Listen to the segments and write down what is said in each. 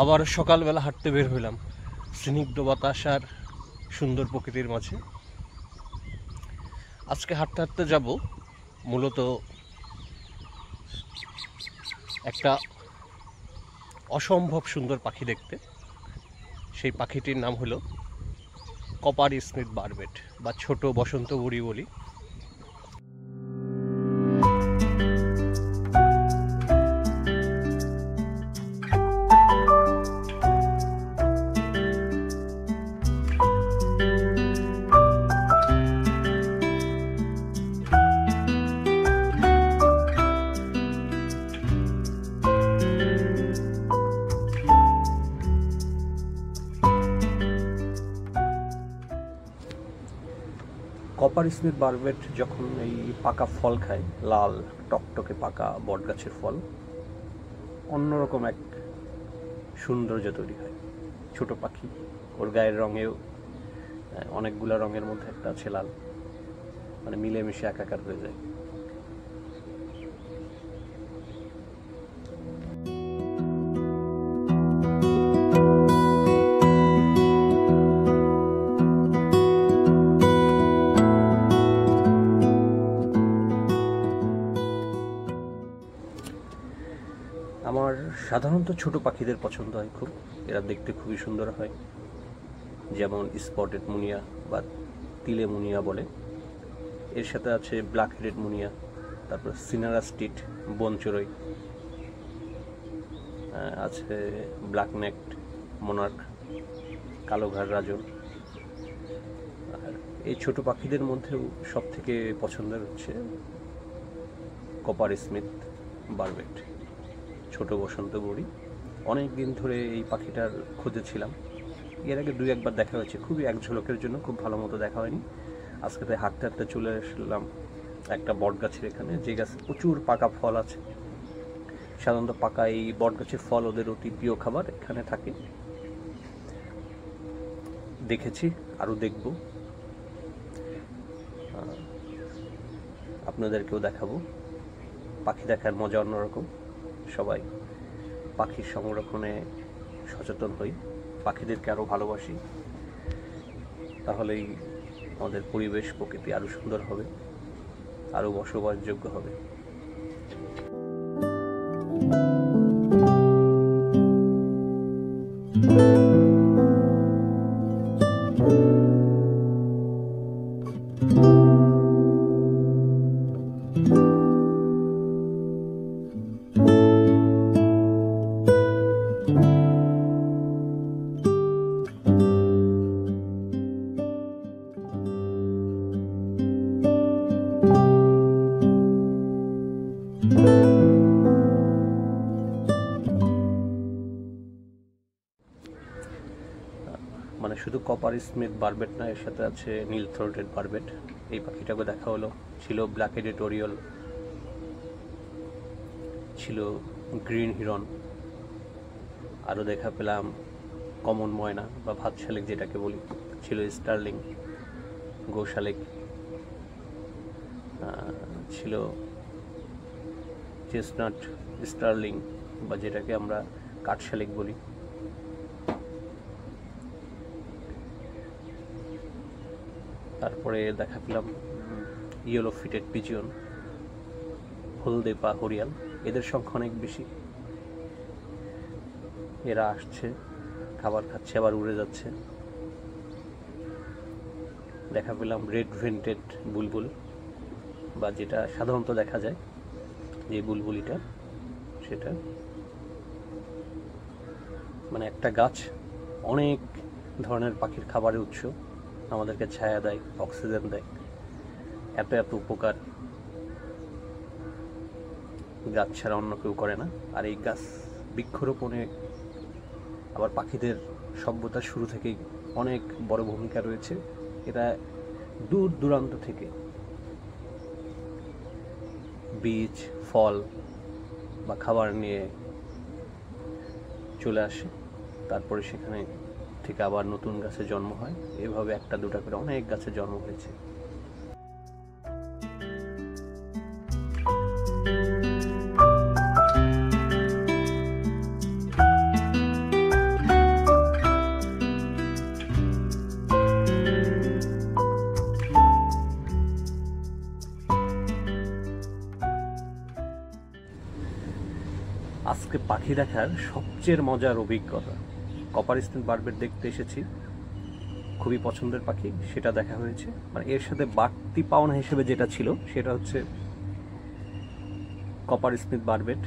আবার সকালবেলা হাঁটতে বের হইলাম স্নিগ্ধ বাতাস আর সুন্দর প্রকৃতির মাঝে। আজকে হাঁটতে হাঁটতে যাব মূলত একটা অসম্ভব সুন্দর পাখি দেখতে। সেই পাখিটির নাম হলো কপার স্মিথ বারবেট বা ছোট বসন্ত বুড়ি বলি। কপার স্মিথ বারবেট যখন এই পাকা ফল খায়, লাল টকটকে পাকা বটগাছের ফল, অন্যরকম এক সৌন্দর্য তৈরি হয়। ছোট পাখি, ওর গায়ের রঙেও অনেকগুলা রঙের মধ্যে একটা আছে লাল, মানে মিলেমিশে একাকার হয়ে যায়। আমার সাধারণত ছোট পাখিদের পছন্দ হয় খুব, এরা দেখতে খুবই সুন্দর হয়। যেমন স্পটেড মুনিয়া বা তিলে মুনিয়া বলে, এর সাথে আছে ব্ল্যাক হেডেড মুনিয়া, তারপর সিনারা স্ট্রিট বনচড়ই, আছে ব্ল্যাক নেকড মোনার্ক, কালো ঘাড় রাজন। আর এই ছোট পাখিদের মধ্যেও সব থেকে পছন্দের হচ্ছে কপার স্মিথ বারবেট, ছোট বসন্ত বুড়ি। অনেক দিন ধরে এই পাখিটার খোঁজে ছিলাম। এর আগে দুই একবার দেখা হয়েছে, খুবই এক ঝলকের জন্য, খুব ভালো মতো দেখা হয়নি। আজকে তাই হাঁটতে হাঁটতে চলে আসলাম একটা বট গাছের এখানে, যে গাছে প্রচুর পাকা ফল আছে। সাধারণত পাকা এই বট গাছের ফল ওদের অতি প্রিয় খাবার, এখানে থাকে। দেখেছি, আরও দেখব, আপনাদেরকেও দেখাবো। পাখি দেখার মজা অন্যরকম। সবাই পাখির সংরক্ষণে সচেতন হই, পাখিদেরকে আরও ভালোবাসি, তাহলেই আমাদের পরিবেশ প্রকৃতি আরও সুন্দর হবে, আরও বসবাসযোগ্য হবে। মানে শুধু কপার স্মিথ বারবেট না, এর সাথে আছে নীল থ্রোটেড বারবেট। এই পাখিটাকে দেখা হলো। ছিল ব্ল্যাক হেডেড ওরিওল, ছিল গ্রিন হিরন, আরও দেখা পেলাম কমন ময়না বা ভাত শালিক যেটাকে বলি, ছিল স্টার্লিং, গোশালিক, ছিল চেস্টনাট স্টার্লিং বা যেটাকে আমরা কাঠশালিক বলি। তারপরে দেখা পেলাম ইয়েলো ফিটেড পিজিয়ন, হলদে পা হরিয়াল। এদের সংখ্যা অনেক বেশি। এরা আসছে, খাবার খাচ্ছে, আবার উড়ে যাচ্ছে। দেখা পেলাম রেড ভেন্টেড বুলবুল, বা যেটা সাধারণত দেখা যায় যে বুলবুলিটা, সেটা মানে একটা গাছ অনেক ধরনের পাখির খাবারের উৎস, আমাদেরকে ছায়া দেয়, অক্সিজেন দেয়, এত এত উপকার গাছ ছাড়া অন্য কেউ করে না। আর এই গাছ বৃক্ষরোপণে আবার পাখিদের সভ্যতার শুরু থেকেই অনেক বড় ভূমিকা রয়েছে। এরা দূর দূরান্ত থেকে বীজ, ফল বা খাবার নিয়ে চলে আসে, তারপরে সেখানে থেকে আবার নতুন গাছে জন্ম হয়। এভাবে একটা দুটা করে অনেক গাছে জন্ম হয়েছে। পাখি দেখার সবচেয়ে মজার অভিজ্ঞতা। কপার স্মিথ বারবেট দেখতে এসেছি, খুবই পছন্দের পাখি, সেটা দেখা হয়েছে। মানে এর সাথে বাড়তি পাওনা হিসেবে যেটা ছিল সেটা হচ্ছে কপার স্মিথ বারবেট,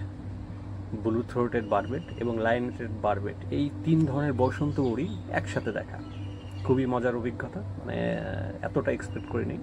ব্লু থ্রোটেড বারবেট এবং লাইনেটেড বারবেট, এই 3 ধরনের বসন্ত উড়ি একসাথে দেখা খুবই মজার অভিজ্ঞতা। মানে এতটা এক্সপেক্ট করিনি।